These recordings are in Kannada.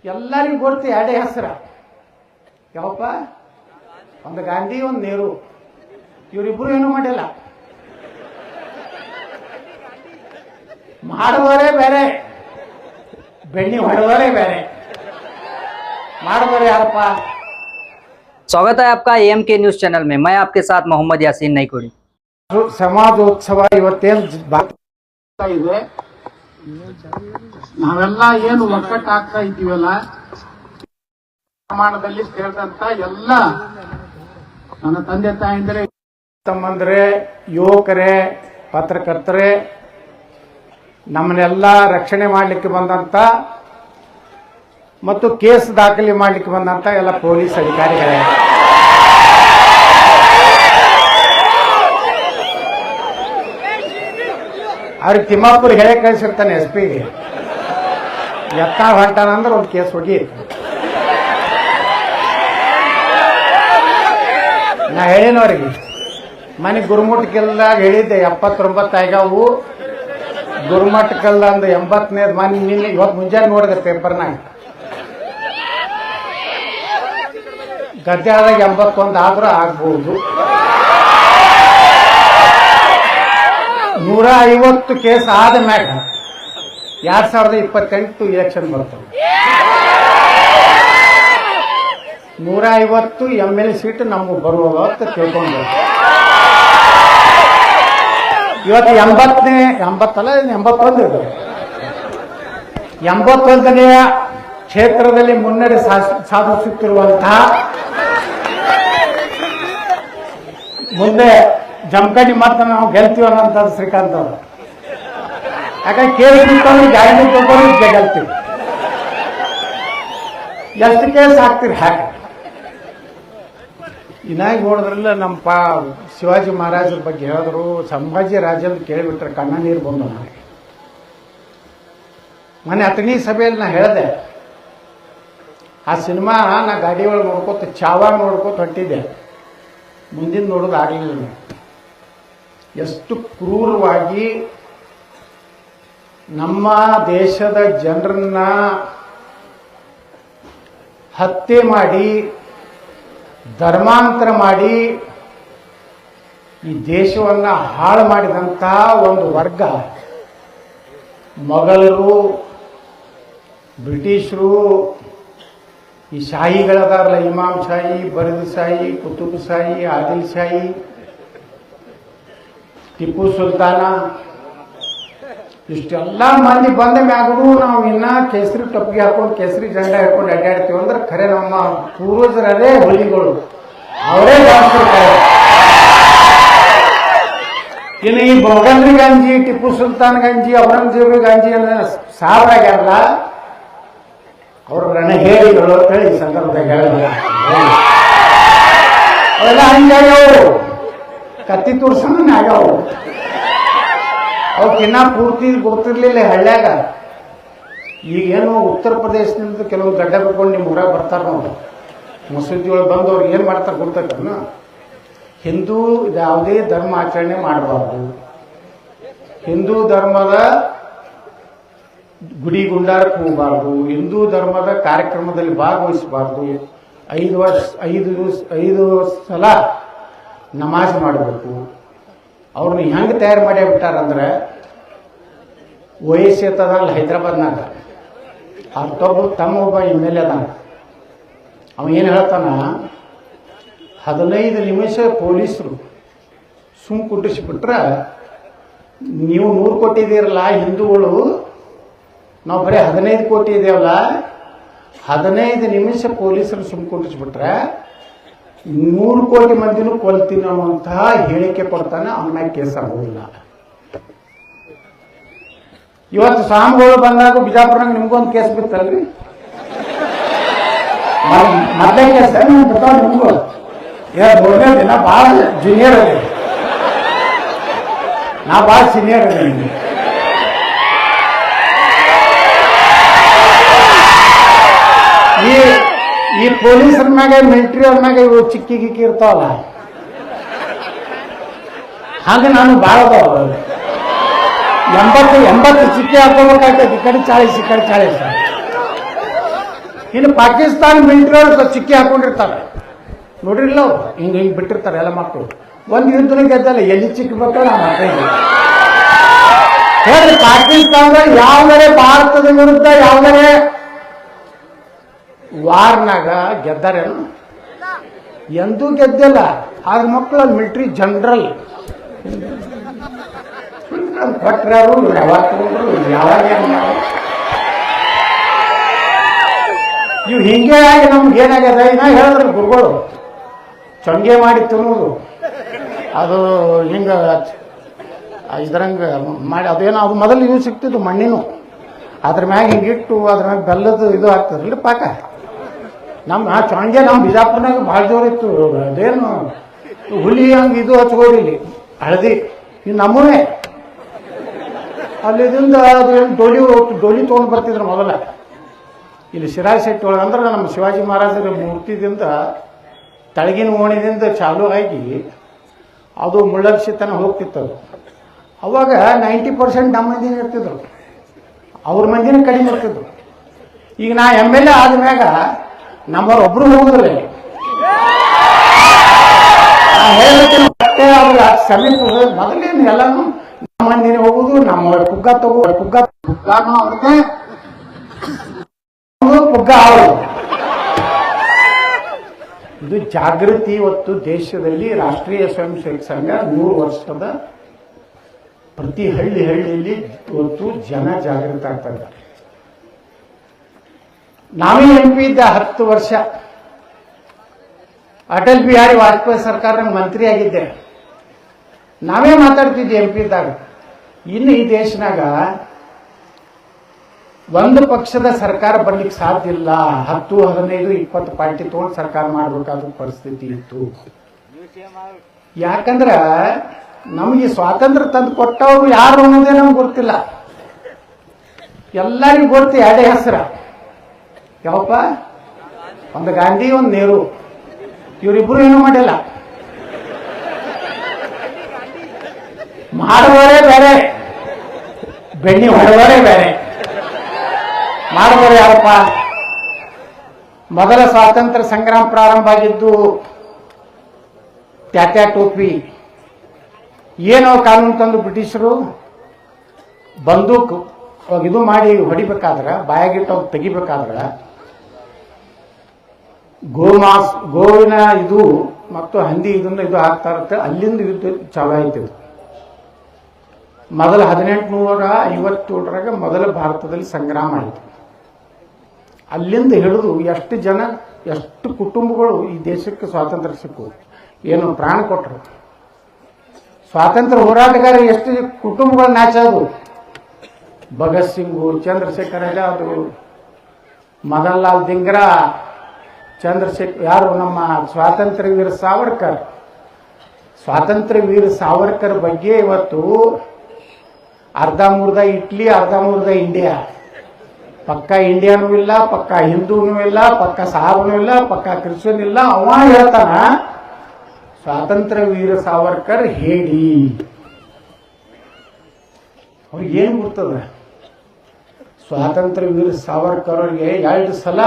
ಎಲ್ಲರಿಗೂ ಗೊತ್ತು ಎರಡೇ ಹೆಸರ ಯಾವಪ್ಪ, ಒಂದು ಗಾಂಧಿ ಒಂದು ನೆಹರು. ಇವರಿಬ್ಬರು ಏನೂ ಮಾಡಿಲ್ಲ. ಮಾಡುವವರೇ ಬೇರೆ, ಬೆಣ್ಣೆ ಹೊಡೆದವರೇ ಬೇರೆ. ಮಾಡುವವರೇ ಯಾರಪ್ಪ? स्वागत है आपका एम के न्यूज चैनल में। मैं आपके साथ मोहम्मद यासीन नईकोड़ी। ಸಮಾಜೋತ್ಸವ ಇವತ್ತೇನು ಇದೆ, ನಾವೆಲ್ಲ ಏನು ಒಕ್ಕಟ್ಟಾಗ್ತಾ ಇದ್ದೀವಲ್ಲ, ಪ್ರಮಾಣದಲ್ಲಿ ಸೇರಿದಂತ ಎಲ್ಲ ನನ್ನ ತಂದೆ ತಾಯಂದ್ರೆ, ತಮ್ಮಂದ್ರೆ, ಯುವಕರೇ, ಪತ್ರಕರ್ತರೇ, ನಮ್ಮನ್ನೆಲ್ಲ ರಕ್ಷಣೆ ಮಾಡಲಿಕ್ಕೆ ಬಂದಂತ ಮತ್ತು ಕೇಸ್ ದಾಖಲೆ ಮಾಡಲಿಕ್ಕೆ ಬಂದಂತ ಎಲ್ಲ ಪೊಲೀಸ್ ಅಧಿಕಾರಿಗಳೇ, ಅವ್ರಿಗೆ ತಿಮ್ಮಾಪುರ್ ಹೇಳಿ ಕಳಿಸಿರ್ತಾನೆ ಎಸ್ ಪಿಗೆ, ಎತ್ತಾಳ ಹೊಂಟಾನಂದ್ರೆ ಒಂದು ಕೇಸ್ ಹೋಗಿ. ನಾ ಹೇಳಿನವ್ರಿಗೆ ಮನೆ ಗುರುಮುಟ್ಕಲ್ದಾಗ ಹೇಳಿದ್ದೆ 79 ಆಗ್ಯಾವು, ಗುರುಮಟ್ಕಲ್ ಅಂದ 80ನೇದು ಮನೆ ನಿನ್ನೆ ಇವತ್ತು ಮುಂಜಾನೆ ನೋಡಿದೆ ಪೇಪರ್ನಾಗ. ಗದ್ಯಾದಾಗ 81 ಆದ್ರೂ ಆಗ್ಬಹುದು. 150 ಕೇಸ್ ಆದ ಮ್ಯಾಗ 2028 ಇಲೆಕ್ಷನ್ ಬರ್ತವೆ. 150 MLA ಸೀಟ್ ನಮಗೆ ಬರುವುದು ಅಂತ ತಿಳ್ಕೊಂಡು ಇವತ್ತು 81ನೇ ಕ್ಷೇತ್ರದಲ್ಲಿ ಮುನ್ನಡೆ ಸಾಧಿಸುತ್ತಿರುವಂತಹ, ಮುಂದೆ ಜಮಖಂಡಿ ಮತ್ತೆ ನಾವು ಗೆಲ್ತೀವಿ ಅನ್ನೋಂಥದ್ದು ಶ್ರೀಕಾಂತ್ ಅವರು. ಯಾಕಂದ್ರೆ ಕೇಸ್ ಬಿಟ್ಟವ್ರು ಗ್ಯಾರಂಟಿ ತಗೊಂಡು ಗೆಲ್ತೀವಿ. ಎಷ್ಟು ಕೇಸ್ ಹಾಕ್ತಿರಿ ಹಾಕಿ. ಇನ್ನಾಗಿ ನೋಡಿದ್ರಲ್ಲ ನಮ್ಮ ಶಿವಾಜಿ ಮಹಾರಾಜರ ಬಗ್ಗೆ ಹೇಳಿದ್ರು, ಸಂಭಾಜಿ ರಾಜಂದು ಕೇಳಿಬಿಟ್ರೆ ಕಣ್ಣ ನೀರು ಬಂದು ನನಗೆ. ಮೊನ್ನೆ ಅತನಿ ಸಭೆಯಲ್ಲಿ ನಾ ಹೇಳಿದೆ, ಆ ಸಿನಿಮಾ ನಾ ಗಾಡಿ ಒಳಗೆ ನೋಡ್ಕೋತ ಚಾವ ನೋಡ್ಕೋತ ಹೊಂಟಿದ್ದೆ, ಮುಂದಿನ ನೋಡೋದು ಆಗಲಿಲ್ಲ. ಎಷ್ಟು ಕ್ರೂರವಾಗಿ ನಮ್ಮ ದೇಶದ ಜನರನ್ನ ಹತ್ಯೆ ಮಾಡಿ, ಧರ್ಮಾಂತರ ಮಾಡಿ, ಈ ದೇಶವನ್ನ ಹಾಳು ಮಾಡಿದಂತಹ ಒಂದು ವರ್ಗ ಮೊಘಲರು, ಬ್ರಿಟಿಷರು, ಈ ಶಾಹಿಗಳದಾರಲ್ಲ, ಇಮಾಮ್ ಶಾಹಿ, ಬರೀದ್ ಶಾಹಿ, ಕುತುಬ್ ಶಾಹಿ, ಆದಿಲ್ ಶಾಹಿ, ಟಿಪ್ಪು ಸುಲ್ತಾನ, ಇಷ್ಟೆಲ್ಲ ಮಂದಿ ಬಂದ ಮ್ಯಾಗೂ ನಾವು ಇನ್ನ ಕೇಸರಿ ಟೊಪ್ಪಿಗೆ ಹಾಕೊಂಡು ಕೇಸರಿ ಜೆಂಡ ಹಾಕೊಂಡು ಅಡ್ಡಾಡ್ತೀವಿ ಅಂದ್ರೆ ಖರೆ ನಮ್ಮ ಪೂರ್ವಜರದೇ ಹುಲಿಗಳು, ಅವರೇ ಜಾಸ್ತಿರ್ತಾರೆ. ಇನ್ನು ಈ ಮೊಘಲ್ರಿ ಗಂಜಿ, ಟಿಪ್ಪು ಸುಲ್ತಾನ್ ಗಂಜಿ, ಔರಂಗಜೇಬಿ ಗಂಜಿ ಅನ್ನೋ ಸಾವಿರಾಗ್ಯಾರಲ್ಲ, ಅವರು ರಣಹೇರಿಗಳು ಅಂತ ಹೇಳಿ ಈ ಸಂದರ್ಭದಾಗ ಹೇಳಿದ. ಅವೆಲ್ಲ ಹಂಗಾಗ್ಯಾವು, ಕತ್ತಿ ತೋರ್ಸನ ಆಗ್ಯಾವು. ಅವಕ್ಕಿನ್ನ ಪೂರ್ತಿ ಗೊತ್ತಿರ್ಲಿಲ್ಲ ಹಳ್ಳ್ಯಾಗ. ಈಗೇನು ಉತ್ತರ ಪ್ರದೇಶದಿಂದ ಕೆಲವು ಗಡ್ಡ ಬಿಟ್ಕೊಂಡು ನಿಮ್ಮ ಊರಾಗ ಬರ್ತಾರ, ನಾವು ಮಸೂದಿ ಒಳಗೆ ಬಂದವ್ರು ಏನ್ ಮಾಡ್ತಾರೆ ಗೊತ್ತೈತನ, ಹಿಂದೂ ಯಾವುದೇ ಧರ್ಮ ಆಚರಣೆ ಮಾಡಬಾರ್ದು, ಹಿಂದೂ ಧರ್ಮದ ಗುಡಿ ಗುಂಡಾರಕ್ಕೆ ಹೋಗಬಾರ್ದು, ಹಿಂದೂ ಧರ್ಮದ ಕಾರ್ಯಕ್ರಮದಲ್ಲಿ ಭಾಗವಹಿಸಬಾರ್ದು, 5 ಸಲ ನಮಾಜ್ ಮಾಡಬೇಕು. ಅವ್ರನ್ನ ಹೆಂಗೆ ತಯಾರು ಮಾಡೇ ಬಿಟ್ಟಾರಂದ್ರೆ, OAC ಅಂತದಲ್ಲ ಹೈದರಾಬಾದ್ನಾಗ, ತಮ್ಮ ಒಬ್ಬ MLA ಅದಾನ. ಅವ ಏನು ಹೇಳ್ತಾನ, 15 ನಿಮಿಷ ಪೊಲೀಸರು ಸುಮ್ ಕುಟ್ಟಿಸ್ಬಿಟ್ರೆ, ನೀವು 100 ಕೋಟಿ ಇದೀರಲ್ಲ ಹಿಂದೂಗಳು, ನಾವು ಬರೀ 15 ಕೋಟಿ ಇದೆಯಲ್ಲ, 15 ನಿಮಿಷ ಪೊಲೀಸರು ಸುಮ್ ಕುಟ್ಟಿಸ್ಬಿಟ್ರೆ 100 ಕೋಟಿ ಮಂದಿನೂ ಕೊಲ್ತೀನಿ ಅನ್ನುವಂತಹ ಹೇಳಿಕೆ ಕೊಡ್ತಾನೆ. ಅವನ ಕೇಸ್ ಆಗೋದಿಲ್ಲ. ಇವತ್ತು ಸ್ವಾಮಿಗಳು ಬಂದಾಗ ಬಿಜಾಪುರನಾಗ ನಿಮ್ಗೊಂದು ಕೇಸ್ ಬಿತ್ತಲ್ರಿ, ಮೊದಲೇ ಕೇಸ್ ಬಿಡ್ತಾವ ನಿಮ್ಗೂ. ಮೂರನೇ ದಿನ ಭಾಳ ಜೂನಿಯರ್ ಅದೇ, ನಾ ಭಾಳ ಸೀನಿಯರ್ ಅದೇ. ನಿಮ್ಗೆ ಈ ಪೊಲೀಸರ ಮ್ಯಾಗ, ಮಿಲಿಟರಿ ಅವ್ರ ಮ್ಯಾಗ ಇವು ಚಿಕ್ಕಿ ಗಿಕ್ಕಿ ಇರ್ತಾವಲ್ಲ, ಹಾಗೆ ನಾನು ಭಾಳ 80 ಚಿಕ್ಕಿ ಹಾಕೋಬೇಕಾಗ್ತದೆ. ಈ ಕಡೆ 40, ಈ ಕಡೆ 40. ಇನ್ನು ಪಾಕಿಸ್ತಾನ ಮಿಲಿಟರಿ ಅವರು ಚಿಕ್ಕಿ ಹಾಕೊಂಡಿರ್ತಾರೆ, ನೋಡಿರಲ್ಲ ಅವ್ರು ಹಿಂಗೆ ಹಿಂಗೆ ಬಿಟ್ಟಿರ್ತಾರೆ ಎಲ್ಲ ಮಕ್ಕಳು. ಒಂದು ಯುದ್ಧನ ಗೆದ್ದಲ್ಲ, ಎಲ್ಲಿ ಚಿಕ್ಕಬೇಕಲ್ಲ ಹೇಳಿ. ಪಾಕಿಸ್ತಾನದಾಗ ಯಾವ್ದಾರೆ ಭಾರತದ ವಿರುದ್ಧ ಯಾವ್ದಾರೆ ವಾರ್ನಾಗ ಗೆದ್ದಾರೇನು? ಎಂದೂ ಗೆದ್ದಿಲ್ಲ. ಆದ್ರ ಮಕ್ಕಳು ಮಿಲಿಟರಿ ಜನರಲ್ ಕೊಟ್ಟರು, ಯಾವಾಗ ತಗೊಂಡ್ರು, ಯಾವಾಗ ಇವು ಹಿಂಗೆ ಆಗಿ ನಮ್ಗೆ ಏನಾಗ್ಯದ, ಇನ್ನ ಹೇಳಿದ್ರು ಗುರುಗಳು ಚೊಂಗೆ ಮಾಡಿ ತಿನ್ನೋದು, ಅದು ಹಿಂಗ ಇದ್ರಂಗ ಮಾಡಿ ಅದೇನೋ ಅದು ಮೊದಲು ಇವು ಸಿಗ್ತಿದ್ದು ಮಣ್ಣಿನೂ, ಅದ್ರ ಮ್ಯಾಗ ಹಿಂಗಿಟ್ಟು ಅದ್ರ ಮ್ಯಾಗ ಬೆಲ್ಲದ ಇದು ಆಗ್ತದ್ರಿ ಪಾಕ. ನಮ್ಮ ಚೊಂಗೆ ನಮ್ಮ ಬಿಜಾಪುರ್ನಾಗ ಭಾಳ ಜೋರಿತ್ತು. ಅದೇನು ಹುಲಿ ಹಂಗೆ ಇದು ಹಚ್ಕೋದಿಲ್ಲಿ ಹಳದಿ ಇನ್ನು ನಮ್ಮವೇ ಅಲ್ಲಿದಿಂದ ಅದು ಏನು ಡೋಲಿ ತೊಗೊಂಡು ಬರ್ತಿದ್ರು ಮೊದಲ. ಇಲ್ಲಿ ಶಿರಾಯಿ ಶೆಟ್ಟಿ ಒಳಗೆ ಅಂದ್ರೆ ನಮ್ಮ ಶಿವಾಜಿ ಮಹಾರಾಜರ ಮೂರ್ತಿದಿಂದ ತಳಗಿನ ಓಣಿದಿಂದ ಚಾಲು ಆಗಿ ಅದು ಮುಳ್ಳಕ್ಷಿ ತನಕ ಹೋಗ್ತಿತ್ತು. ಅವಾಗ 90% ನಮ್ಮ ಮಂದಿನ ಇರ್ತಿದ್ರು, ಅವ್ರ ಮಂದಿನ ಕಡಿಮೆ ಇರ್ತಿದ್ರು. ಈಗ ನಾ MLA ಆದ್ಮ್ಯಾಗ ನಮ್ಮವ್ರು ಒಬ್ರು ಹೋಗುದಿಲ್ಲ. ಹೇಳ್ತೀನಿ ಸಮೀಪ ಮೊದಲೇನು ಎಲ್ಲಾನು ನಮ್ಮ ಮಂದಿನ ಹೋಗುದು, ನಮ್ಮ ಪುಗ್ಗ ಪುಗ್ಗಾನು ಅವ್ರಿಗೆ ಪುಗ್ಗ ಅವರು. ಇದು ಜಾಗೃತಿ. ಇವತ್ತು ದೇಶದಲ್ಲಿ ರಾಷ್ಟ್ರೀಯ ಸ್ವಯಂ ಸೇವಕ ಸಂಘ 100 ವರ್ಷದ ಪ್ರತಿ ಹಳ್ಳಿಯಲ್ಲಿ ಇವತ್ತು ಜನ ಜಾಗೃತ ಆಗ್ತಾ ಇದ್ದಾರೆ. ನಾವೇ MP ಇದ್ದ 10 ವರ್ಷ ಅಟಲ್ ಬಿಹಾರಿ ವಾಜಪೇಯಿ ಸರ್ಕಾರ ಮಂತ್ರಿ ಆಗಿದ್ದೆ. ನಾವೇ ಮಾತಾಡ್ತಿದ್ವಿ MP ಇದ್ದಾಗ. ಇನ್ನು ಈ ದೇಶನಾಗ ಒಂದು ಪಕ್ಷದ ಸರ್ಕಾರ ಬರ್ಲಿಕ್ಕೆ ಸಾಧ್ಯ ಇಲ್ಲ. 10, 15, 20 ಪಾರ್ಟಿ ತಗೊಂಡು ಸರ್ಕಾರ ಮಾಡಬೇಕಾದ ಪರಿಸ್ಥಿತಿ ಇತ್ತು. ಯಾಕಂದ್ರ ನಮಗೆ ಸ್ವಾತಂತ್ರ್ಯ ತಂದು ಕೊಟ್ಟವರು ಯಾರು ಅನ್ನೋದೇ ನಮ್ಗೆ ಗೊತ್ತಿಲ್ಲ. ಎಲ್ಲರಿಗೂ ಗೊತ್ತು ಎರಡೇ ಹೆಸರ, ಯಾವಪ್ಪ? ಒಂದು ಗಾಂಧಿ, ಒಂದು ನೆಹರು. ಇವರಿಬ್ಬರು ಏನೂ ಮಾಡಿಲ್ಲ. ಮಾಡುವವರೇ ಬೇರೆ, ಬೆಣ್ಣೆ ಹೊಡೆದವರೇ ಬೇರೆ. ಮಾಡುವವರು ಯಾರಪ್ಪ? ಮೊದಲ ಸ್ವಾತಂತ್ರ್ಯ ಸಂಗ್ರಾಮ ಪ್ರಾರಂಭ ಆಗಿದ್ದು ಟ್ಯಾಟ್ಯಾ ಟೋಪಿ. ಏನೋ ಕಾನೂನು ತಂದು ಬ್ರಿಟಿಷರು ಬಂದೂಕು ಇದು ಮಾಡಿ ಹೊಡಿಬೇಕಾದ್ರೆ, ಬಾಯಾಗಿಟ್ಟು ಅವ್ರು ತೆಗಿಬೇಕಾದ್ರೆ ಗೋವಿನ ಇದು ಮತ್ತು ಹಂದಿ ಇದನ್ನ ಇದು ಆಗ್ತಾ ಇರುತ್ತೆ. ಅಲ್ಲಿಂದ ಯುದ್ಧ ಚಾಲು ಆಯ್ತು. ಮೊದಲ 1857ರಾಗ ಮೊದಲ ಭಾರತದಲ್ಲಿ ಸಂಗ್ರಾಮ ಆಯಿತು. ಅಲ್ಲಿಂದ ಹಿಡಿದು ಎಷ್ಟು ಜನ, ಎಷ್ಟು ಕುಟುಂಬಗಳು ಈ ದೇಶಕ್ಕೆ ಸ್ವಾತಂತ್ರ್ಯ ಸಿಕ್ಕು, ಏನು ಪ್ರಾಣ ಕೊಟ್ಟರು. ಸ್ವಾತಂತ್ರ್ಯ ಹೋರಾಟಗಾರ ಎಷ್ಟು ಕುಟುಂಬಗಳು ನಾಚೋದು. ಭಗತ್ ಸಿಂಗು, ಚಂದ್ರಶೇಖರ್ ಆಜಾದ್, ಮದನ್ ಲಾಲ್ ದಿಂಗ್ರಾ, ಚಂದ್ರಶೇಖರ್, ಯಾರು ನಮ್ಮ ಸ್ವಾತಂತ್ರ್ಯ ವೀರ ಸಾವರ್ಕರ್. ಸ್ವಾತಂತ್ರ್ಯ ವೀರ ಸಾವರ್ಕರ್ ಬಗ್ಗೆ ಇವತ್ತು ಅರ್ಧ ಮುರ್ಧ ಇಟ್ಲಿ, ಅರ್ಧ ಮುರ್ಧ ಇಂಡಿಯಾ. ಪಕ್ಕ ಇಂಡಿಯಾನೂ ಇಲ್ಲ, ಪಕ್ಕ ಹಿಂದೂನೂ ಇಲ್ಲ, ಪಕ್ಕ ಸಾಬನೂ ಇಲ್ಲ, ಪಕ್ಕ ಕ್ರಿಶ್ಚಿಯನ್ ಇಲ್ಲ. ಅವ ಹೇಳ್ತಾನ ಸ್ವಾತಂತ್ರ್ಯ ವೀರ ಸಾವರ್ಕರ್ ಹೇಳಿ. ಅವ್ರಿಗೆ ಏನು ಗೊತ್ತದ? ಸ್ವಾತಂತ್ರ್ಯ ವೀರ ಸಾವರ್ಕರ್ ಅವ್ರಿಗೆ 2 ಸಲ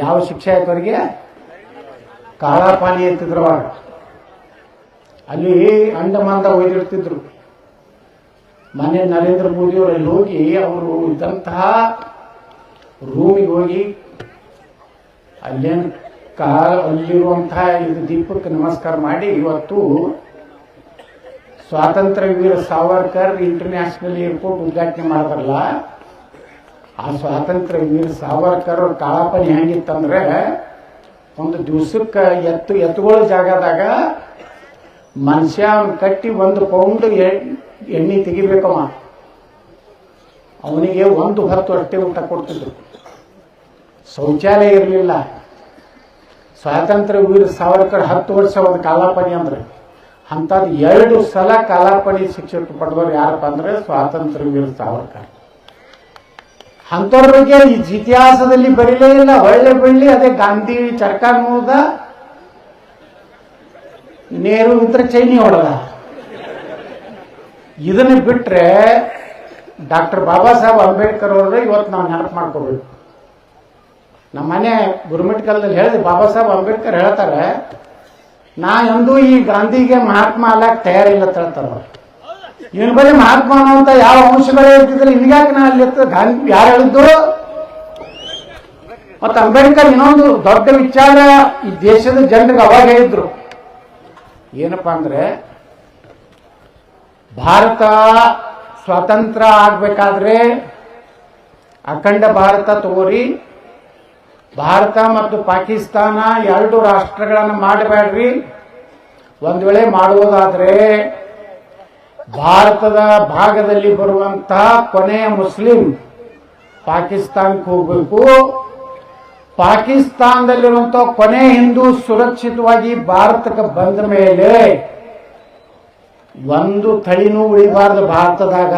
ಯಾವ ಶಿಕ್ಷೆ ಆಯ್ತು ಅವ್ರಿಗೆ? ಕಾಳಾಪಾನಿ ಅಂತಿದ್ರು. ಅವಾಗ ಅಲ್ಲಿ ಅಂಡಮಾನ್ದಾಗ ಒಯ್ದಿಡ್ತಿದ್ರು. ಮೊನ್ನೆ ನರೇಂದ್ರ ಮೋದಿ ಅವರಲ್ಲಿ ಹೋಗಿ ಅವರು ಇದ್ದಂತಹ ರೂಮಿಗೆ ಹೋಗಿ ಅಲ್ಲಿರುವಂತಹ ಇದು ದೀಪಕ್ಕೆ ನಮಸ್ಕಾರ ಮಾಡಿ ಇವತ್ತು ಸ್ವಾತಂತ್ರ್ಯ ವೀರ ಸಾವರ್ಕರ್ ಇಂಟರ್ನ್ಯಾಷನಲ್ ಏರ್ಪೋರ್ಟ್ ಉದ್ಘಾಟನೆ ಮಾಡಿದ್ರಲ್ಲ. ಆ ಸ್ವಾತಂತ್ರ್ಯ ವೀರ ಸಾವರ್ಕರ್ ಅವ್ರ ಕಾಳಾಪನಿ ಹೆಂಗಿತ್ತಂದ್ರೆ, ಒಂದು ದಿವಸಕ್ಕೆ ಎತ್ತುಗಳ ಜಾಗದಾಗ ಮನುಷ್ಯ ಕಟ್ಟಿ 1 ಪೌಂಡ್ ಎಣ್ಣೆ ತೆಗಿಬೇಕಮ್ಮ. ಅವನಿಗೆ 1 ಹೊತ್ತು ಅಷ್ಟೇ ಊಟ ಕೊಡ್ತಿದ್ರು. ಶೌಚಾಲಯ ಇರಲಿಲ್ಲ. ಸ್ವಾತಂತ್ರ್ಯ ವೀರ ಸಾವರ್ಕರ್ 10 ವರ್ಷ ಒಂದು ಕಾಲಾಪನಿ ಅಂದ್ರೆ, ಅಂಥದ್ದು 2 ಸಲ ಕಾಲಾಪನಿ ಶಿಕ್ಷೆ ಪಡೆದವರು ಯಾರಪ್ಪ ಅಂದ್ರೆ ಸ್ವಾತಂತ್ರ್ಯ ವೀರ ಸಾವರ್ಕರ್. ಅಂಥವ್ರ ಬಗ್ಗೆ ಇತಿಹಾಸದಲ್ಲಿ ಬರೀಲೇ ಇಲ್ಲ. ಒಳ್ಳೆ ಬೆಳ್ಳಿ ಅದೇ ಗಾಂಧಿ ಚರ್ಕಾ ನೋದ, ನೆಹರು ಇದ್ರ ಚೈನಿ ಹೊಡೆದ. ಇದನ್ನ ಬಿಟ್ರೆ ಡಾಕ್ಟರ್ ಬಾಬಾ ಸಾಹೇಬ್ ಅಂಬೇಡ್ಕರ್ ಅವ್ರ ಇವತ್ತು ನಾವು ನೆನಪು ಮಾಡ್ಕೋಬೇಕು. ನಮ್ಮ ಮನೆ ಗುರುಮಿಟ್ಕಲ್ದಲ್ಲಿ ಹೇಳಿದೆ, ಬಾಬಾ ಸಾಹೇಬ್ ಅಂಬೇಡ್ಕರ್ ಹೇಳ್ತಾರೆ, ನಾ ಎಂದೂ ಈ ಗಾಂಧಿಗೆ ಮಹಾತ್ಮ ಅಲ್ಲಕ್ಕೆ ತಯಾರಿಲ್ಲ ಅಂತ ಹೇಳ್ತಾರೆ. ಇವನ್ ಬಳಿ ಮಹಾತ್ಮ ಅನ್ನೋಂಥ ಯಾವ ಅಂಶಗಳೇ ಇರ್ತಿದ್ರೆ ಇನ್ಯಾಕೆ ನಾ ಅಲ್ಲಿ ಗಾಂಧಿ ಯಾರು ಹೇಳಿದ್ದು? ಮತ್ತು ಅಂಬೇಡ್ಕರ್ ಇನ್ನೊಂದು ದೊಡ್ಡ ವಿಚಾರ ಈ ದೇಶದ ಜನರಿಗೆ ಅವಾಗ ಹೇಳಿದ್ರು, ಏನಪ್ಪಾ ಅಂದ್ರೆ ಭಾರತ ಸ್ವತಂತ್ರ ಆಗ್ಬೇಕಾದ್ರೆ ಅಖಂಡ ಭಾರತ ತಗೋರಿ, ಭಾರತ ಮತ್ತು ಪಾಕಿಸ್ತಾನ ಎರಡು ರಾಷ್ಟ್ರಗಳನ್ನು ಮಾಡಬೇಡ್ರಿ. ಒಂದು ವೇಳೆ ಮಾಡುವುದಾದ್ರೆ ಭಾರತದ ಭಾಗದಲ್ಲಿ ಬರುವಂತಹ ಕೊನೆಯ ಮುಸ್ಲಿಂ ಪಾಕಿಸ್ತಾನಕ್ಕೆ ಹೋಗಬೇಕು, ಪಾಕಿಸ್ತಾನದಲ್ಲಿರುವಂತಹ ಕೊನೆ ಹಿಂದೂ ಸುರಕ್ಷಿತವಾಗಿ ಭಾರತಕ್ಕೆ ಬಂದ ಮೇಲೆ ಒಂದು ತಳಿನೂ ಉಳಿಬಾರ್ದು ಭಾರತದಾಗ.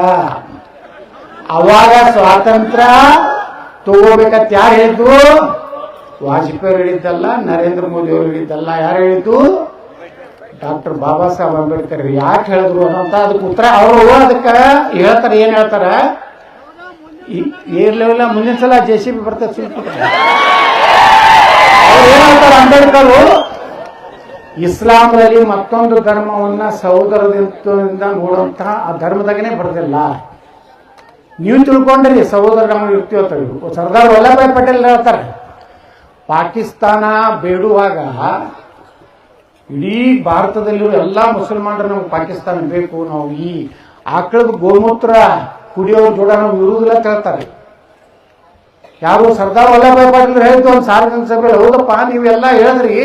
ಅವಾಗ ಸ್ವಾತಂತ್ರ್ಯ ತಗೋಬೇಕಂತ ಯಾರು ಹೇಳಿದ್ರು? ವಾಜಪೇಯಿ ಹೇಳಿದ್ದಲ್ಲ, ನರೇಂದ್ರ ಮೋದಿ ಅವರು ಹೇಳಿದ್ದಲ್ಲ. ಯಾರು ಹೇಳಿದ್ದು? ಡಾಕ್ಟರ್ ಬಾಬಾ ಸಾಹೇಬ್ ಅಂಬೇಡ್ಕರ್. ಯಾಕೆ ಹೇಳಿದ್ರು ಅನ್ನೋಂತ ಅದಕ್ಕೆ ಉತ್ತರ ಅವರು ಅದಕ್ಕೆ ಹೇಳ್ತಾರೆ. ಏನ್ ಹೇಳ್ತಾರ? ಇರ್ಲಿಲ್ಲ, ಮುಂದಿನ ಸಲ JCB ಬರ್ತದೆ ಸ್ವಲ್ಪ. ಅವ್ರು ಏನ್ ಹೇಳ್ತಾರೆ ಅಂಬೇಡ್ಕರ್? ಇಸ್ಲಾಂನಲ್ಲಿ ಮತ್ತೊಂದು ಧರ್ಮವನ್ನ ಸಹೋದರದಿಂದ ನೋಡುವಂತಹ ಆ ಧರ್ಮದಾಗನೇ ಬರೋದಿಲ್ಲ. ನೀವು ತಿಳ್ಕೊಂಡ್ರಿ ಸಹೋದರ ನಮಗೆ ಯುಕ್ತಿವತ್ತ. ಸರ್ದಾರ್ ವಲ್ಲಭಾಯ್ ಪಟೇಲ್ ಹೇಳ್ತಾರೆ, ಪಾಕಿಸ್ತಾನ ಬೇಡುವಾಗ ಇಡೀ ಭಾರತದಲ್ಲಿರುವ ಎಲ್ಲಾ ಮುಸಲ್ಮಾನರು ನಮ್ಗೆ ಪಾಕಿಸ್ತಾನ ಬೇಕು, ನಾವು ಈ ಆಕಳದ ಗೋಮೂತ್ರ ಕುಡಿಯೋ ಜೋಡ ನಾವು ಇರುವುದಿಲ್ಲ ಅಂತ ಹೇಳ್ತಾರೆ. ಯಾರು? ಸರ್ದಾರ್ ವಲ್ಲಭಾಯ್ ಪಟೇಲ್ ಹೇಳಿದ್ದು ಒಂದು ಸಾರ್ವಜನಿಕ ಸಭೆ, ಹೌದಪ್ಪ ನೀವೆಲ್ಲ ಹೇಳಿದ್ರಿ,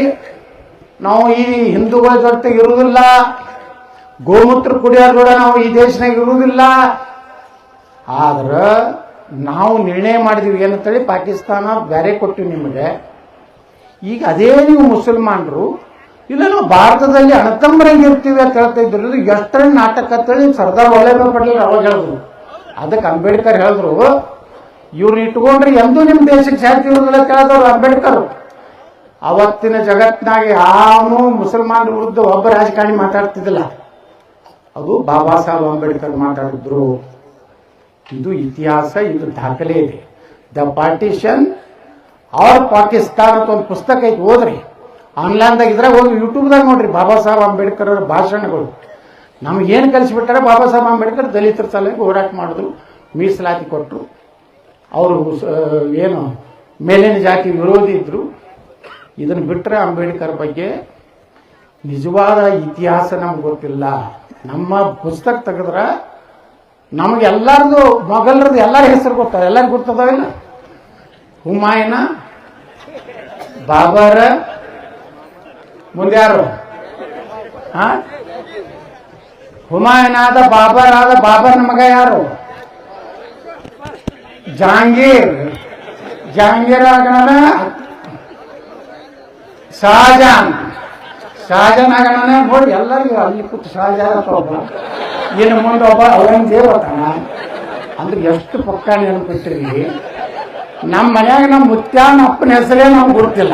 ನಾವು ಈ ಹಿಂದೂಗಳ ಜೊತೆಗೆ ಇರುವುದಿಲ್ಲ, ಗೋಮೂತ್ರ ಕುಡಿಯೋ ಜೋಡ ನಾವು ಈ ದೇಶನಾಗ ಇರುವುದಿಲ್ಲ. ಆದ್ರೆ ನಾವು ನಿರ್ಣಯ ಮಾಡಿದೀವಿ ಏನಂತೇಳಿ ಪಾಕಿಸ್ತಾನ ಬೇರೆ ಕೊಟ್ಟಿವಿ ನಿಮಗೆ. ಈಗ ಅದೇ ನೀವು ಮುಸಲ್ಮಾನರು ಇಲ್ಲ ನಾವು ಭಾರತದಲ್ಲಿ ಅಣತಂಬರಂಗೆ ಇರ್ತೀವಿ ಅಂತ ಹೇಳ್ತಾ ಇದ್ರು. ಎಷ್ಟರ ನಾಟಕ ಅಂತೇಳಿ ಸರ್ದಾರ್ ವಲ್ಲಭಾಯ್ ಪಟೇಲ್ ಅವಾಗ ಹೇಳಿದ್ರು. ಅದಕ್ಕೆ ಅಂಬೇಡ್ಕರ್ ಹೇಳಿದ್ರು, ಇವ್ರು ಇಟ್ಕೊಂಡ್ರೆ ಎಂದೂ ನಿಮ್ಮ ದೇಶಕ್ಕೆ ಶಾಂತಿ ಇರುವುದಿಲ್ಲ ಅಂತ ಹೇಳಿದವರು ಅಂಬೇಡ್ಕರ್. ಅವತ್ತಿನ ಜಗತ್ತಿನಾಗೆ ಯಾವನು ಮುಸಲ್ಮಾನರ ವಿರುದ್ಧ ಒಬ್ಬ ರಾಜಕಾರಣಿ ಮಾತಾಡ್ತಿದ್ದಿಲ್ಲ, ಅದು ಬಾಬಾ ಸಾಹೇಬ್ ಅಂಬೇಡ್ಕರ್ ಮಾತಾಡಿದ್ರು. ಇದು ಇತಿಹಾಸ, ಇದು ದಾಖಲೆ ಇದೆ. ದ ಪಾರ್ಟಿಷನ್ ಆರ್ ಪಾಕಿಸ್ತಾನ ಅಂತ ಒಂದು ಪುಸ್ತಕ ಐತಿ, ಓದ್ರಿ. ಆನ್ಲೈನ್ದಾಗ ಇದ್ರಾಗ ಹೋಗಿ ಯೂಟ್ಯೂಬ್ದಾಗ ನೋಡ್ರಿ ಬಾಬಾ ಸಾಹೇಬ್ ಅಂಬೇಡ್ಕರ್ ಅವರ ಭಾಷಣಗಳು. ನಮಗೇನು ಕಲಿಸಿಬಿಟ್ಟಾರೆ? ಬಾಬಾ ಸಾಹೇಬ್ ಅಂಬೇಡ್ಕರ್ ದಲಿತರ ಸಲುವಾಗಿ ಹೋರಾಟ ಮಾಡಿದ್ರು, ಮೀಸಲಾತಿ ಕೊಟ್ಟರು. ಅವರು ಏನು ಮೇಲಿನ ಜಾತಿ ವಿರೋಧಿ ಇದ್ರು. ಇದನ್ನು ಬಿಟ್ಟರೆ ಅಂಬೇಡ್ಕರ್ ಬಗ್ಗೆ ನಿಜವಾದ ಇತಿಹಾಸ ನಮ್ಗೆ ಗೊತ್ತಿಲ್ಲ. ನಮ್ಮ ಪುಸ್ತಕ ತೆಗೆದ್ರ ನಮಗೆ ಎಲ್ಲರದು ಮೊಘಲರದು ಎಲ್ಲರ ಹೆಸರು ಗೊತ್ತಾಗ, ಎಲ್ಲರಿಗೂ ಗೊತ್ತದಾವಿಲ್ಲ. ಹುಮಾಯೂನ, ಬಾಬರ, ಮುಂದೆ ಯಾರು? ಹುಮಾಯೂನ್ ಆದ, ಬಾಬರ್ ಆದ. ಬಾಬರ್ನ ಮಗ ಯಾರು? ಜಹಾಂಗೀರ್. ಜಹಾಂಗೀರ್ ಆಗಣ ಶಹಜಾನ್. ಶಹಜಾನ್ ಆಗಣ ನೋಡಿ ಎಲ್ಲರಿಗೂ ಅಲ್ಲಿ ಕೂತು ಶಹಜಾನ್ ಒಬ್ಬ, ಇನ್ನು ಮುಂದೆ ಒಬ್ಬ ಔರಂಗಜೇಬ್ ಅತಾನ. ಅಂದ್ರೆ ಎಷ್ಟು ಪಕ್ಕ ನೆನಪಿಟ್ರಿ. ನಮ್ಮ ಮನ್ಯಾಗ ನಮ್ಮ ಮುತ್ಯಾನ ಅಪ್ಪನ ಹೆಸರೇ ನಮ್ಗೆ ಗೊತ್ತಿಲ್ಲ.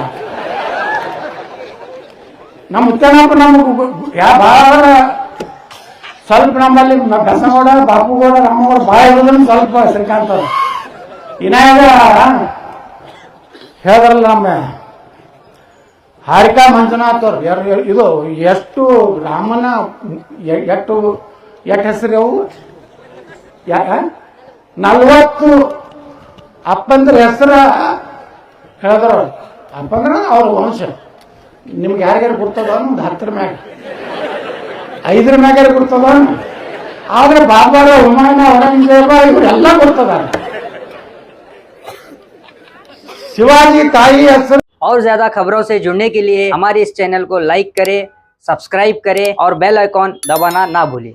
ನಮ್ಮ ಮುತ್ಯಾನಪ್ಪ ನಮ್ಗೆ ಭಾಳ ಸ್ವಲ್ಪ ನಮ್ಮಲ್ಲಿ ಬಸನಗೌಡ, ಬಾಪುಗೌಡ, ರಾಮಗೌಡ ಭಾಳ ಇರೋದನ್ನು ಸ್ವಲ್ಪ ಶ್ರೀಕಾಂತ್ ಅವರು. ಇನ್ನಾಗ ಹೇಳಿದ್ರಲ್ಲ ನಮ್ಮ ಹಾರಿಕಾ ಮಂಜುನಾಥ್ ಅವ್ರು, ಇದು ಎಷ್ಟು ರಾಮನ ಎಷ್ಟು ಹೆಸರು ಅವು? 40 ಅಪ್ಪಂದ್ರ ಹೆಸರ ಹೇಳಿದ್ರು. ಅಪ್ಪಂದ್ರ ಅವ್ರ ವಂಶ. ನಿಮ್ಗೆ ಯಾರಿಗಾರು ಗುರ್ತದ? ಒಂದು 10 ಮ್ಯಾಗ 5 ಮ್ಯಾಗಾರ ಗುರ್ತದ. ಆದ್ರೆ ಬಾಬರ, ಹುಮಾಯೂನ, ಔರಂಗಜೇಬ ಇವರೆಲ್ಲ ಗುರ್ತದ. शिवाजी ताई अक्सर। और ज्यादा खबरों से जुड़ने के लिए हमारे इस चैनल को लाइक करें, सब्सक्राइब करें और बेल आइकॉन दबाना ना भूलें।